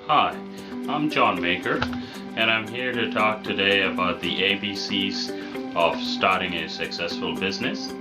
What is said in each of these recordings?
Hi, I'm John Maker, and I'm here to talk today about the ABCs of starting a successful business.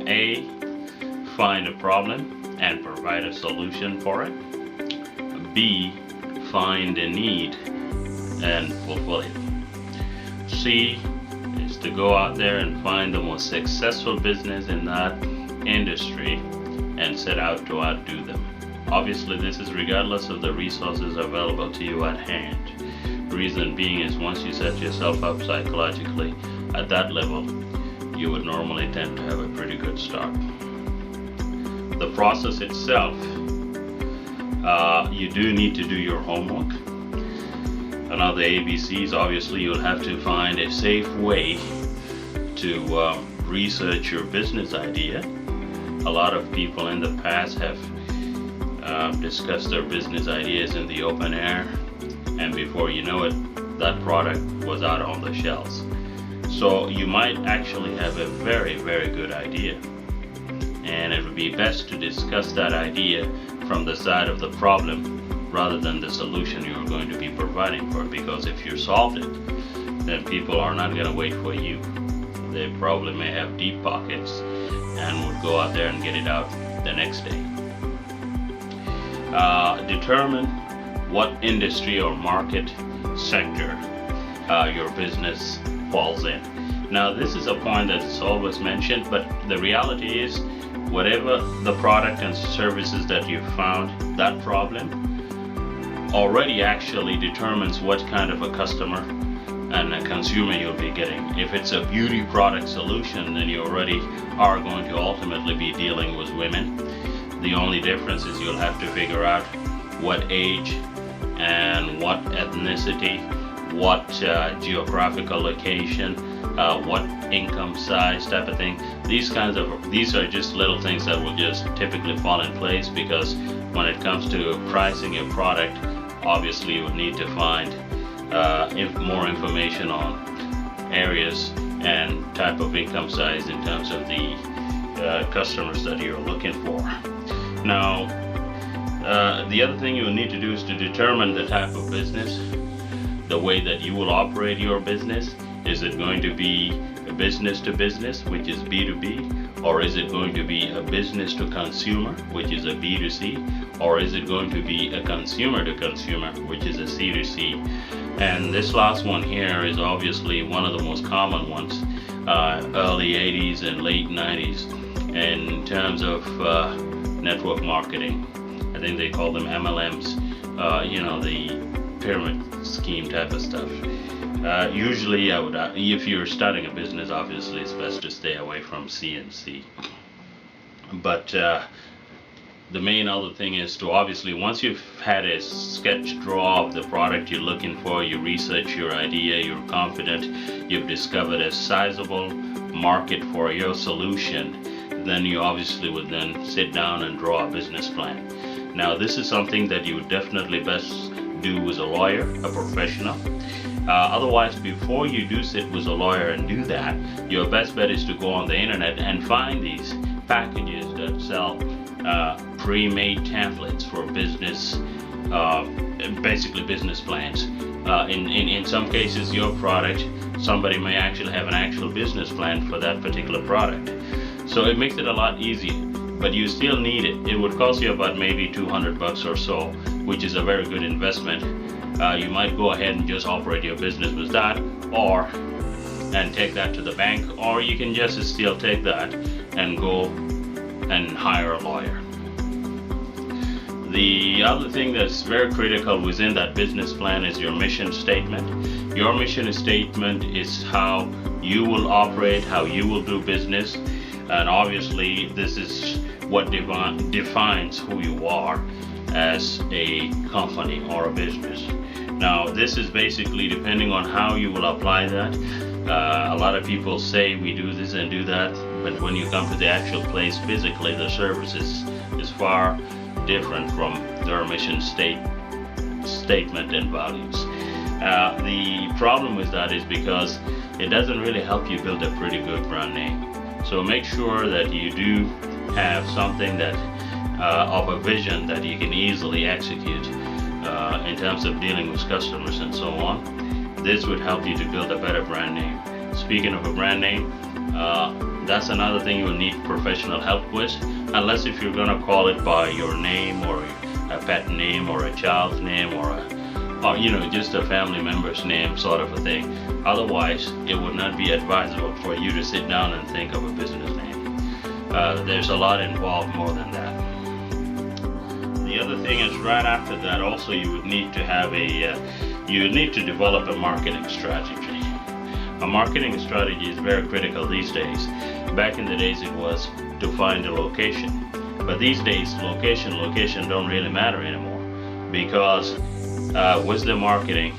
A, find a problem and provide a solution for it. B, find a need and fulfill it. C is to go out there and find the most successful business in that industry and set out to outdo them. Obviously, this is regardless of the resources available to you at hand. Reason being is once you set yourself up psychologically at that level, you would normally tend to have a pretty good start. The process itself, you do need to do your homework. Another ABCs, obviously, you'll have to find a safe way to research your business idea. A lot of people in the past have discussed their business ideas in the open air, and before you know it, that product was out on the shelves. So you might actually have a very, very good idea, and it would be best to discuss that idea from the side of the problem rather than the solution you're going to be providing for it, because if you solved it, then people are not going to wait for you. They probably may have deep pockets and would go out there and get it out the next day. Determine what industry or market sector your business falls in. Now, this is a point that's always mentioned, but the reality is, whatever the product and services that you found, that problem already actually determines what kind of a customer and a consumer you'll be getting. If it's a beauty product solution, then you already are going to ultimately be dealing with women. The only difference is you'll have to figure out what age and what ethnicity, what geographical location, what income size type of thing. These are just little things that will just typically fall in place, because when it comes to pricing a product, obviously you would need to find more information on areas and type of income size in terms of the customers that you're looking for. Now, the other thing you will need to do is to determine the type of business, the way that you will operate your business. Is it going to be a business to business, which is B2B, or is it going to be a business to consumer, which is a B2C, or is it going to be a consumer to consumer, which is a C2C? And this last one here is obviously one of the most common ones, early 80s and late 90s, in terms of network marketing. I think they call them MLMs, the pyramid scheme type of stuff. Usually, if you're starting a business, obviously it's best to stay away from CNC. But the main other thing is to, obviously, once you've had a sketch draw of the product you're looking for, you research your idea, you're confident, you've discovered a sizable market for your solution, then you obviously would then sit down and draw a business plan. Now, this is something that you would definitely best do with a lawyer, a professional. Otherwise, before you do sit with a lawyer and do that, your best bet is to go on the internet and find these packages that sell pre-made templates for business, basically business plans. In some cases, your product, somebody may actually have an actual business plan for that particular product. So it makes it a lot easier, but you still need it. It would cost you about maybe $200 or so, which is a very good investment. You might go ahead and just operate your business with that, and take that to the bank, or you can just still take that and go and hire a lawyer. The other thing that's very critical within that business plan is your mission statement. Your mission statement is how you will operate, how you will do business, and obviously this is what defines who you are as a company or a business. Now, this is basically depending on how you will apply that. A lot of people say we do this and do that, but when you come to the actual place physically, the service is far different from their mission statement and values. The problem with that is because it doesn't really help you build a pretty good brand name. So make sure that you do have something that of a vision that you can easily execute. in terms of dealing with customers and so on. This would help you to build a better brand name. Speaking of a brand name, that's another thing you will need professional help with, unless if you're gonna call it by your name or a pet name or a child's name or just a family member's name sort of a thing. Otherwise, it would not be advisable for you to sit down and think of a business name. There's a lot involved more than that. The other thing is, right after that, also you would need to have you would need to develop a marketing strategy. A marketing strategy is very critical these days. Back in the days, it was to find a location, but these days, location don't really matter anymore, because with the marketing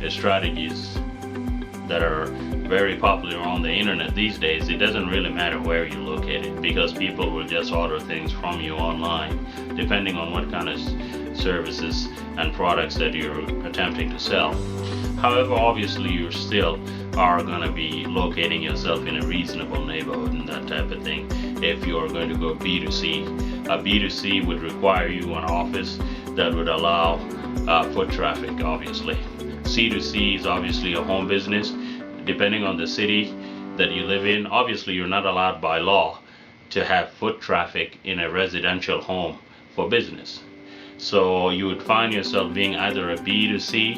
strategies that are very popular on the internet these days, it doesn't really matter where you're located, because people will just order things from you online, depending on what kind of services and products that you're attempting to sell. However, obviously, you still are going to be locating yourself in a reasonable neighborhood and that type of thing. If you're going to go B2C, a B2C would require you an office that would allow foot traffic, obviously. C2C is obviously a home business. Depending on the city that you live in, obviously you're not allowed by law to have foot traffic in a residential home for business. So you would find yourself being either a B2C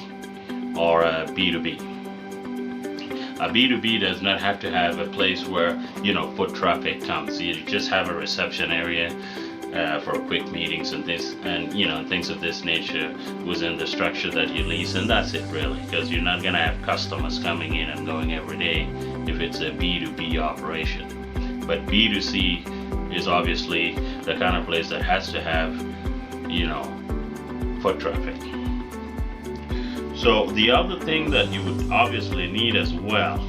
or a B2B. A B2B does not have to have a place where foot traffic comes. You just have a reception area for quick meetings and things of this nature within the structure that you lease, and that's it really, because you're not going to have customers coming in and going every day if it's a B2B operation. But B2C is obviously the kind of place that has to have foot traffic. So the other thing that you would obviously need as well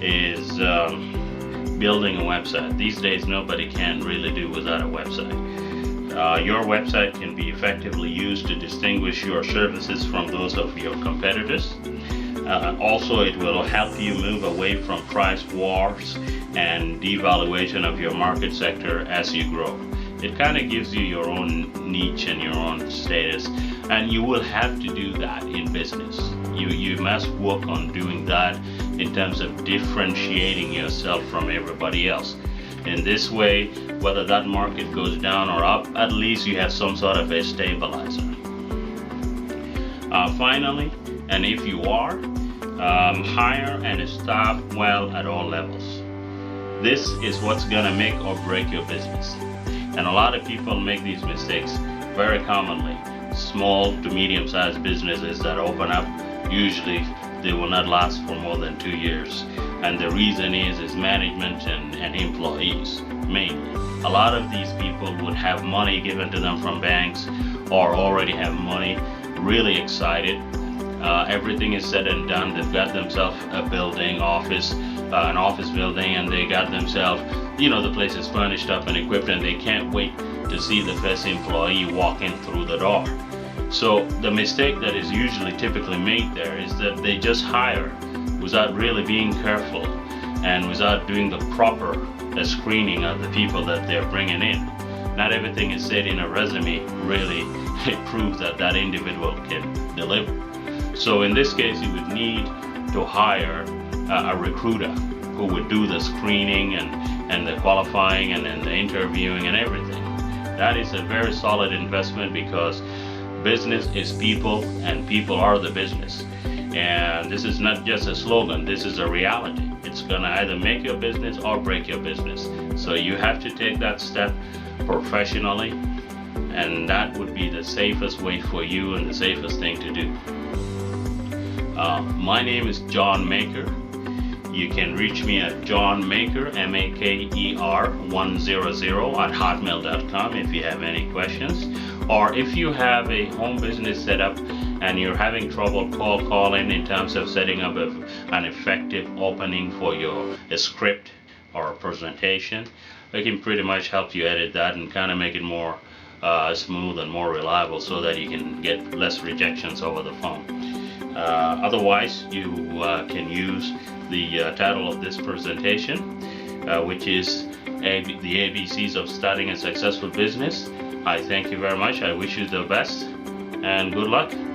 is building a website. These days, nobody can really do without a website. Your website can be effectively used to distinguish your services from those of your competitors. Also, it will help you move away from price wars and devaluation of your market sector as you grow. It kind of gives you your own niche and your own status, and you will have to do that in business. You must work on doing that in terms of differentiating yourself from everybody else. In this way, whether that market goes down or up, at least you have some sort of a stabilizer. Finally, and if you are, hire and staff well at all levels. This is what's gonna make or break your business. And a lot of people make these mistakes very commonly. Small to medium-sized businesses that open up, usually they will not last for more than 2 years. And the reason is management and employees, mainly. A lot of these people would have money given to them from banks or already have money, really excited. Everything is said and done. They've got themselves a building, an office building, and they got themselves, the place is furnished up and equipped, and they can't wait to see the first employee walk in through the door. So the mistake that is usually typically made there is that they just hire without really being careful and without doing the proper screening of the people that they're bringing in. Not everything is said in a resume really proves that that individual can deliver. So in this case, you would need to hire a recruiter who would do the screening and the qualifying and then the interviewing and everything. That is a very solid investment, because business is people and people are the business. And this is not just a slogan, this is a reality. It's gonna either make your business or break your business. So you have to take that step professionally, and that would be the safest way for you and the safest thing to do. My name is John Maker. You can reach me at John Maker, MAKER100 at hotmail.com if you have any questions. Or if you have a home business set up and you're having trouble calling in terms of setting up an effective opening for your script or a presentation, we can pretty much help you edit that and kind of make it more smooth and more reliable, so that you can get less rejections over the phone. Otherwise, you can use the title of this presentation, which is the ABCs of Starting a Successful Business. I thank you very much. I wish you the best, and good luck.